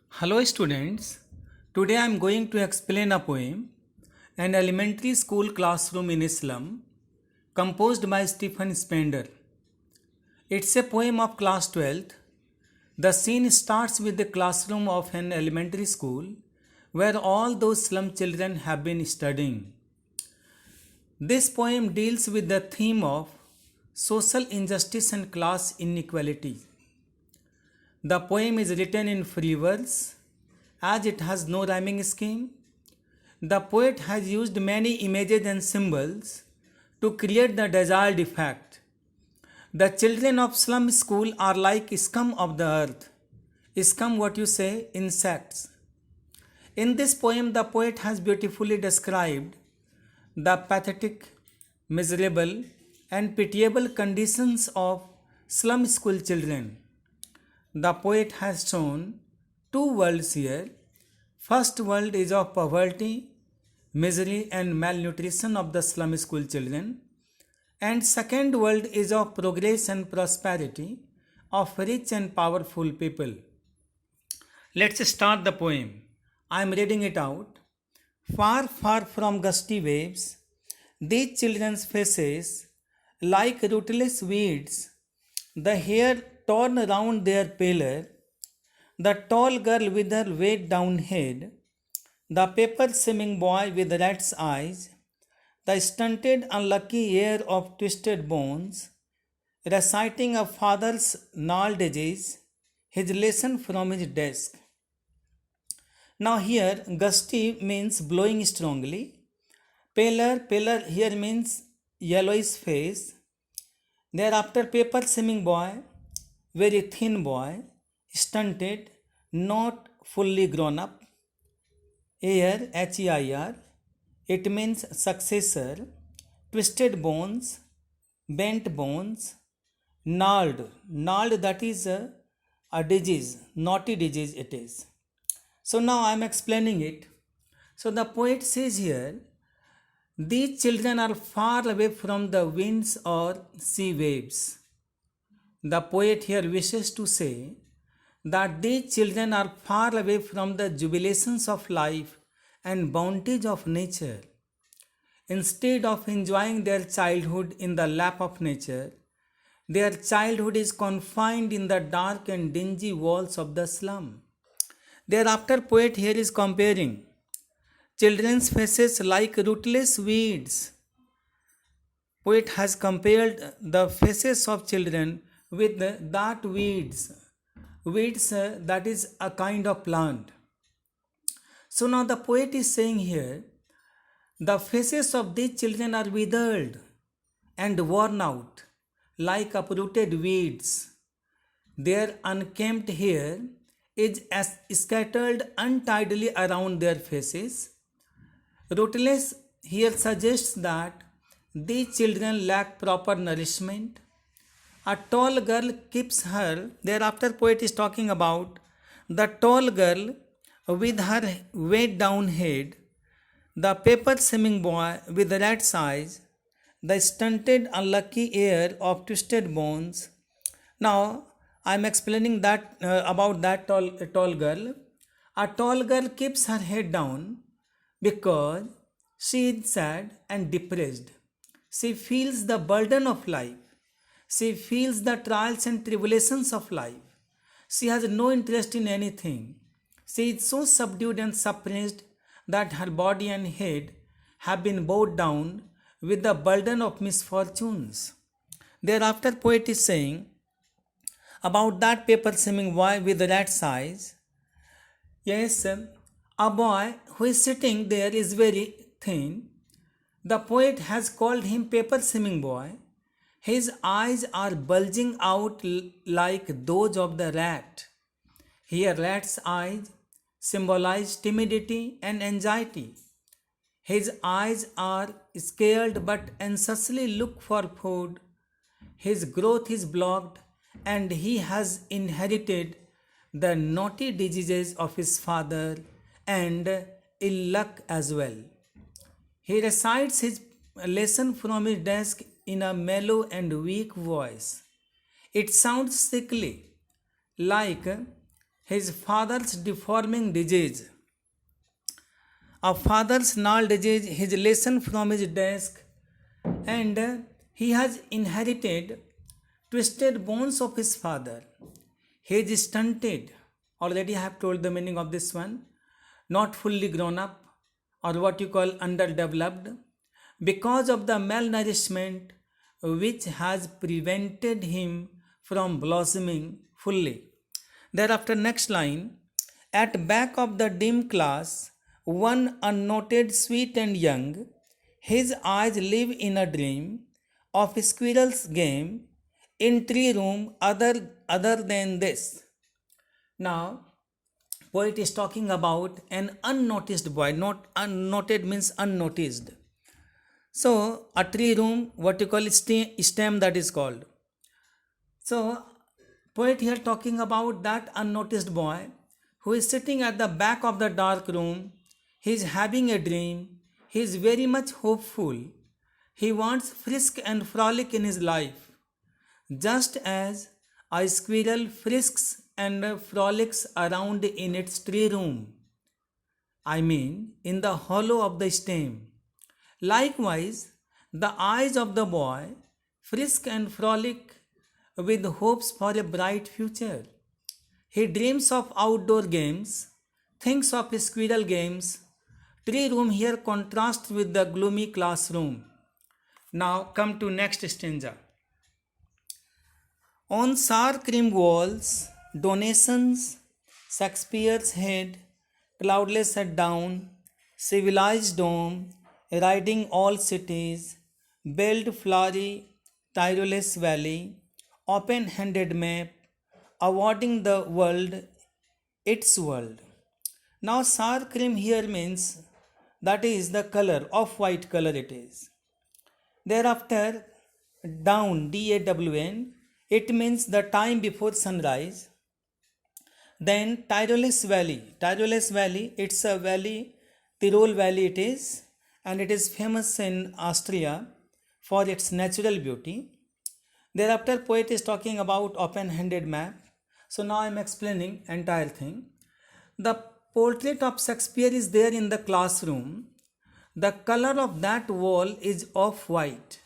Hello students, today I am going to explain a poem, An Elementary School Classroom in Islam, composed by Stephen Spender. It's a poem of class 12th. The scene starts with the classroom of an elementary school where all those slum children have been studying. This poem deals with the theme of social injustice and class inequality. The poem is written in free verse as it has no rhyming scheme. The poet has used many images and symbols to create the desired effect. The children of slum school are like scum of the earth. Scum, what you say? Insects. In this poem, the poet has beautifully described the pathetic, miserable, and pitiable conditions of slum school children. The poet has shown two worlds here. First world is of poverty, misery and malnutrition of the slum school children, and second world is of progress and prosperity of rich and powerful people. Let's start the poem. I am reading it out. Far, far from gusty waves, these children's faces, like rootless weeds, the hair torn round their paler, the tall girl with her weighed down head, the paper swimming boy with rat's eyes, the stunted unlucky heir of twisted bones, reciting a father's gnarled edges, his lesson from his desk. Now here gusty means blowing strongly. Paler here means yellowish face. Thereafter paper swimming boy, very thin boy, stunted, not fully grown up. Heir, H-E-I-R, it means successor. Twisted bones, bent bones, gnarled that is a disease, naughty disease it is. So now I am explaining it. So the poet says here, these children are far away from the winds or sea waves. The poet here wishes to say that these children are far away from the jubilations of life and bounties of nature. Instead of enjoying their childhood in the lap of nature, their childhood is confined in the dark and dingy walls of the slum. Thereafter, poet here is comparing children's faces like rootless weeds. Poet has compared the faces of children with that weeds. Weeds, that is a kind of plant. So now the poet is saying here, the faces of these children are withered and worn out like uprooted weeds. Their unkempt hair is as scattered untidily around their faces. Rootless here suggests that these children lack proper nourishment. A tall girl keeps her, thereafter poet is talking about the tall girl with her weighed down head, the paper swimming boy with rat's eyes, the stunted unlucky heir of twisted bones. Now I am explaining that about that tall girl. A tall girl keeps her head down because she is sad and depressed. She feels the burden of life. She feels the trials and tribulations of life. She has no interest in anything. She is so subdued and suppressed that her body and head have been bowed down with the burden of misfortunes. Thereafter, poet is saying about that paper swimming boy with rat's eyes. Yes, a boy who is sitting there is very thin. The poet has called him paper swimming boy. His eyes are bulging out like those of the rat. Here, rat's eyes symbolize timidity and anxiety. His eyes are scared but anxiously look for food. His growth is blocked and he has inherited the naughty diseases of his father and ill luck as well. He recites his lesson from his desk in a mellow and weak voice. It sounds sickly, like his father's deforming disease. A father's gnarled disease, his lesson from his desk, and he has inherited twisted bones of his father. He is stunted. Already I have told the meaning of this one. Not fully grown up, or what you call underdeveloped, because of the malnourishment which has prevented him from blossoming fully. Thereafter, next line, at back of the dim class, one unnoted, sweet and young, his eyes live in a dream of squirrel's game in tree room other than this. Now, poet is talking about an unnoticed boy. Not unnoted means unnoticed. So, a tree room, what you call stem, that is called. So, poet here talking about that unnoticed boy who is sitting at the back of the dark room. He is having a dream. He is very much hopeful. He wants frisk and frolic in his life, just as a squirrel frisks and frolics around in its tree room. I mean, in the hollow of the stem. Likewise, the eyes of the boy frisk and frolic with hopes for a bright future. He dreams of outdoor games, thinks of squirrel games. Tree room here contrasts with the gloomy classroom. Now come to next stanza. On sour cream walls, donations, Shakespeare's head, cloudless head down, civilized dome, riding all cities, build flowery tireless valley, open-handed map, awarding the world its world. Now sour cream here means that is the color, of white color it is. Thereafter down, DAWN, it means the time before sunrise. Then Tirolese Valley, it's a valley, Tyrol Valley it is, and it is famous in Austria for its natural beauty. Thereafter, poet is talking about open-handed map. So now I am explaining entire thing. The portrait of Shakespeare is there in the classroom. The color of that wall is off-white,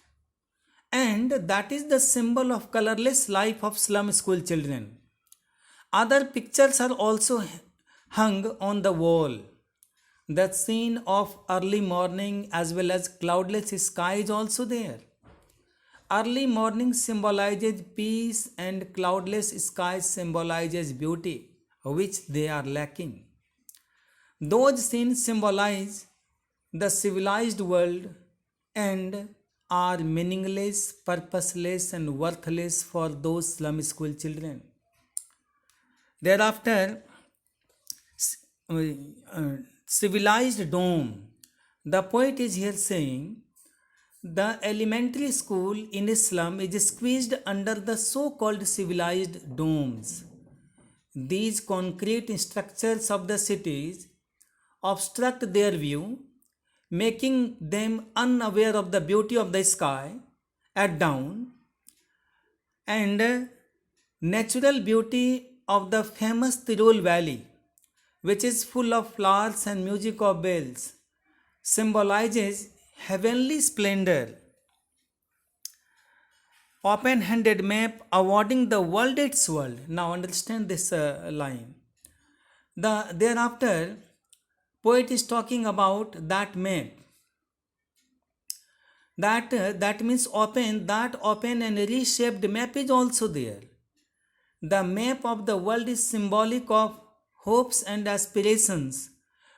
and that is the symbol of colorless life of slum school children. Other pictures are also hung on the wall. The scene of early morning as well as cloudless sky is also there. Early morning symbolizes peace and cloudless sky symbolizes beauty, which they are lacking. Those scenes symbolize the civilized world and are meaningless, purposeless, and worthless for those slum school children. Thereafter, civilized dome. The poet is here saying the elementary school in Islam is squeezed under the so-called civilized domes. These concrete structures of the cities obstruct their view, making them unaware of the beauty of the sky at dawn and natural beauty of the famous Tyrol Valley, which is full of flowers and music of bells, symbolizes heavenly splendor. Open-handed map awarding the world its world. Now understand this line. Thereafter, poet is talking about that map. That means open. That open and reshaped map is also there. The map of the world is symbolic of hopes and aspirations,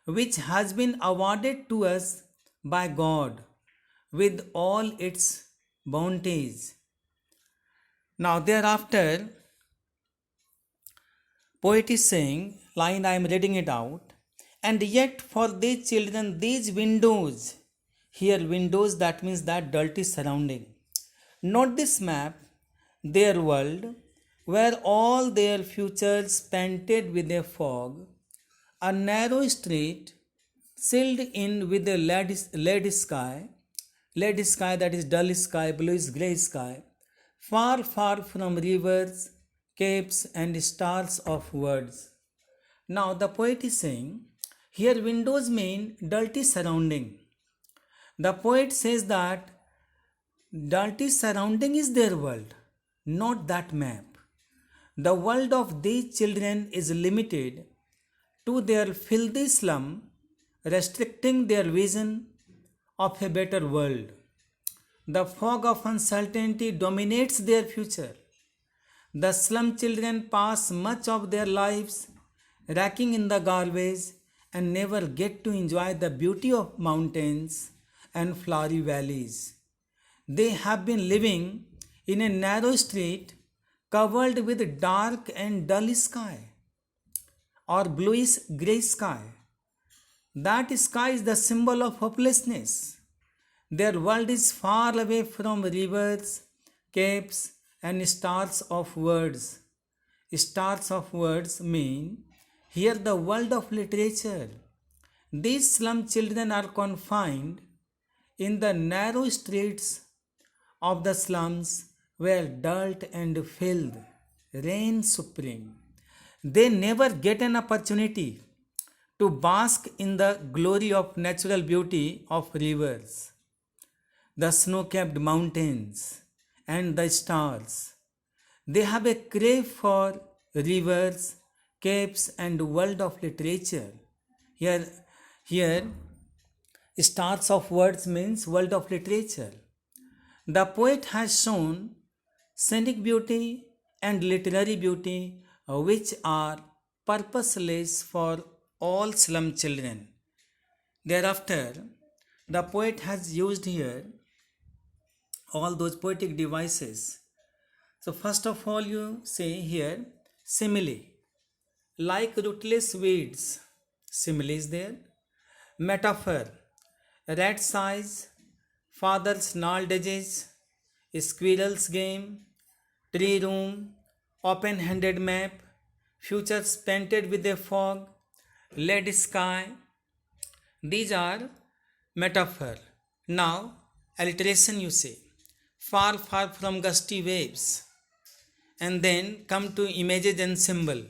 which has been awarded to us by God with all its bounties. Now thereafter, poet is saying, line I am reading it out, and yet for these children, these windows, here windows, that means that dirty surrounding. Not this map, their world, where all their futures painted with a fog, a narrow street sealed in with a lead sky that is dull sky, bluish grey sky, far, far from rivers, capes and stars of words. Now the poet is saying here windows mean dirty surrounding. The poet says that dirty surrounding is their world, not that map. The world of these children is limited to their filthy slum, restricting their vision of a better world. The fog of uncertainty dominates their future. The slum children pass much of their lives racking in the garbage and never get to enjoy the beauty of mountains and flowery valleys. They have been living in a narrow street covered with dark and dull sky or bluish grey sky. That sky is the symbol of hopelessness. Their world is far away from rivers, caves, and stars of words. Stars of words mean here the world of literature. These slum children are confined in the narrow streets of the slums where dirt and filth reign supreme. They never get an opportunity to bask in the glory of natural beauty of rivers, the snow-capped mountains, and the stars. They have a crave for rivers, caves, and world of literature. Here, stars of words means world of literature. The poet has shown scenic beauty and literary beauty, which are purposeless for all slum children. Thereafter, the poet has used here all those poetic devices. So first of all, you say here simile, like rootless weeds. Simile is there. Metaphor, rat's eyes, father's gnarled edges, squirrel's game, tree room, open-handed map, futures painted with a fog, lead sky. These are metaphor. Now alliteration you say, far far from gusty waves, and then come to images and symbol.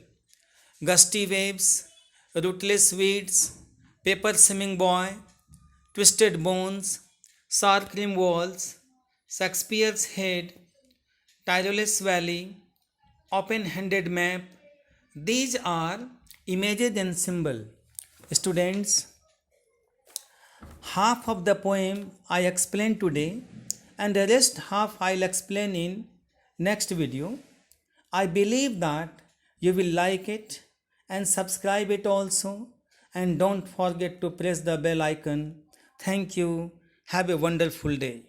Gusty waves, rootless weeds, paper swimming boy, twisted bones, sour cream walls, Shakespeare's head, tireless valley, open-handed map. These are images and symbol. Students, half of the poem I explained today and the rest half I'll explain in next video. I believe that you will like it and subscribe it also, and don't forget to press the bell icon. Thank you. Have a wonderful day.